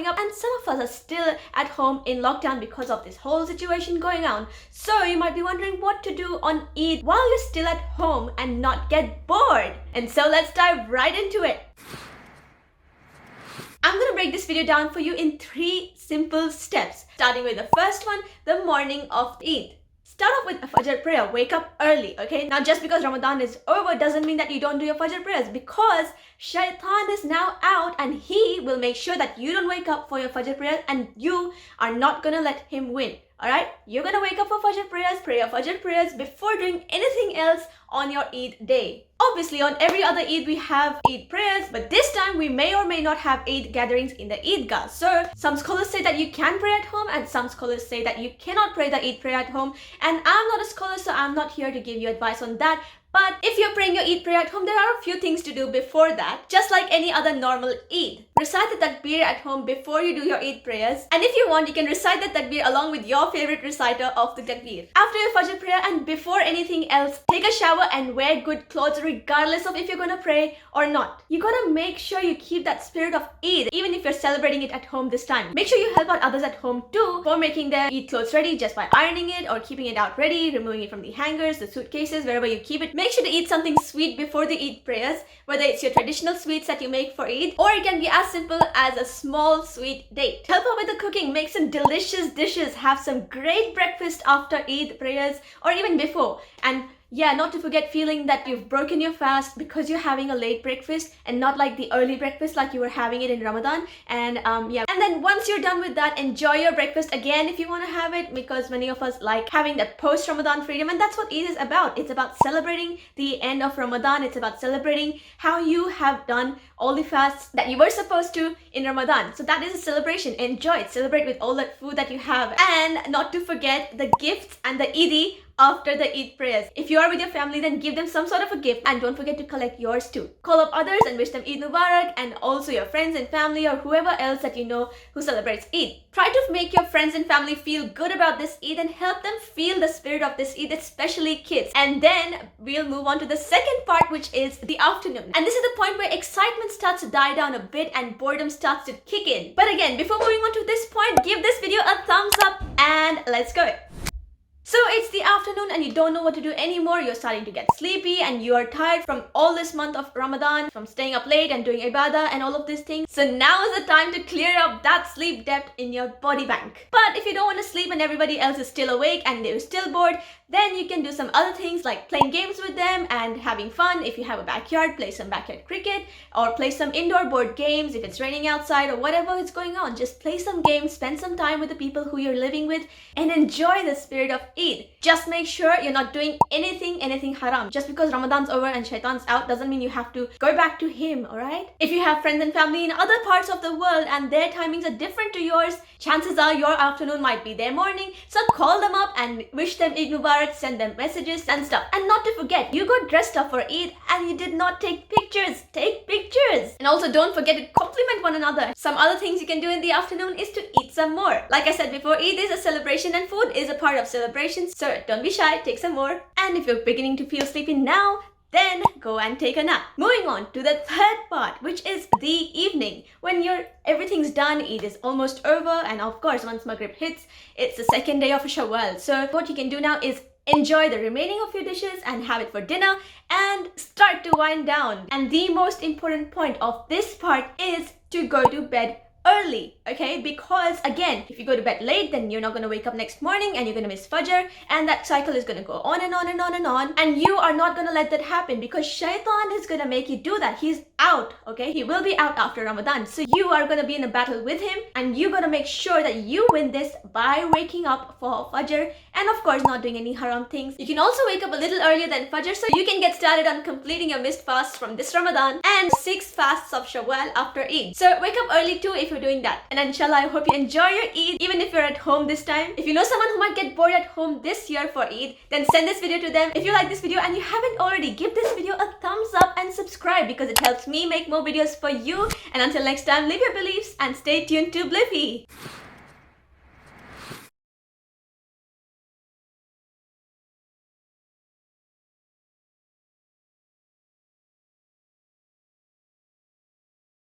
coming up, and some of us are still at home in lockdown because of this whole situation going on. So you might be wondering what to do on Eid while you're still at home and not get bored. And so let's dive right into it. I'm gonna break this video down for you in 3 simple steps, starting with the first one, the morning of Eid. Start off with a FAJR prayer. Wake up early, okay? Now, just because Ramadan is over doesn't mean that you don't do your FAJR prayers, because Shaitan is now out and he will make sure that you don't wake up for your FAJR prayers, and you are not gonna let him win. Alright? You're gonna wake up for FAJR prayers, pray your FAJR prayers before doing anything else on your Eid day. Obviously, on every other Eid we have Eid prayers, but this time we may or may not have Eid gatherings in the Eidgah. So some scholars say that you can pray at home, and some scholars say that you cannot pray the Eid prayer at home. And I'm not a scholar, so I'm not here to give you advice on that. But if you're praying your Eid prayer at home, there are a few things to do before that. Just like any other normal Eid. Recite the TAKBIR at home before you do your Eid prayers. And if you want, you can recite the TAKBIR along with your favorite reciter of the TAKBIR. After your FAJR prayer and before anything else, take a shower and wear good clothes regardless of if you're gonna pray or not. You gotta make sure you keep that spirit of Eid, even if you're celebrating it at home this time. Make sure you help out others at home too for making their Eid clothes ready just by ironing it or keeping it out ready, removing it from the hangers, the suitcases, wherever you keep it. Make sure to eat something sweet before the Eid prayers, whether it's your traditional sweets that you make for Eid, or it can be as simple as a small sweet date. Help out with the cooking, make some delicious dishes, have some great breakfast after Eid prayers or even before. And yeah, not to forget feeling that you've broken your fast because you're having a late breakfast and not like the early breakfast like you were having it in Ramadan. And yeah, and then once you're done with that, enjoy your breakfast again if you want to have it, because many of us like having that post-Ramadan freedom, and that's what Eid is about. It's about celebrating the end of Ramadan. It's about celebrating how you have done all the fasts that you were supposed to in Ramadan. So that is a celebration. Enjoy it. Celebrate with all that food that you have. And not to forget the gifts and the EID after the Eid prayers. If you are with your family, then give them some sort of a gift, and don't forget to collect yours too. Call up others and wish them Eid Mubarak, and also your friends and family or whoever else that you know who celebrates Eid. Try to make your friends and family feel good about this Eid and help them feel the spirit of this Eid, especially kids. And then we'll move on to the second part, which is the afternoon. And this is the point where excitement starts to die down a bit and boredom starts to kick in. But again, before moving on to this point, give this video a thumbs up and let's go. So it's the afternoon and you don't know what to do anymore. You're starting to get sleepy and you are tired from all this month of Ramadan, from staying up late and doing ibadah and all of these things. So now is the time to clear up that sleep debt in your body bank. But if you don't want to sleep and everybody else is still awake and they're still bored, then you can do some other things like playing games with them and having fun. If you have a backyard, play some backyard cricket or play some indoor board games. If it's raining outside or whatever is going on, just play some games, spend some time with the people who you're living with, and enjoy the spirit of Eid. Just make sure you're not doing anything haram. Just because Ramadan's over and Shaitan's out doesn't mean you have to go back to him, alright? If you have friends and family in other parts of the world and their timings are different to yours, chances are your afternoon might be their morning. So call them up and wish them Eid Mubarak, send them messages and stuff. And not to forget, you got dressed up for Eid and you did not take pictures. Take pictures! And also don't forget to compliment one another. Some other things you can do in the afternoon is to eat some more. Like I said before, Eid is a celebration and food is a part of celebrations. So don't be shy, take some more. And if you're beginning to feel sleepy now, then go and take a nap. Moving on to the third part, which is the evening. When everything's done, Eid is almost over, and of course once Maghrib hits, it's the second day of Shawwal. So what you can do now is enjoy the remaining of your dishes and have it for dinner and start to wind down. And the most important point of this part is to go to bed early, okay? Because again, if you go to bed late, then you're not going to wake up next morning and you're going to miss FAJR, and that cycle is going to go on and on and on and on, and you are not going to let that happen because Shaitan is going to make you do that. He's out, okay? He will be out after Ramadan. So you are going to be in a battle with him, and you got to make sure that you win this by waking up for FAJR and of course not doing any haram things. You can also wake up a little earlier than FAJR so you can get started on completing your missed fasts from this Ramadan and 6 fasts of Shawwal after Eid. So wake up early too if you're doing that. And inshallah, I hope you enjoy your Eid even if you're at home this time. If you know someone who might get bored at home this year for Eid, then send this video to them. If you like this video and you haven't already, give this video a thumbs up and subscribe because it helps me make more videos for you. And until next time, live your beliefs and stay tuned to Bliifee.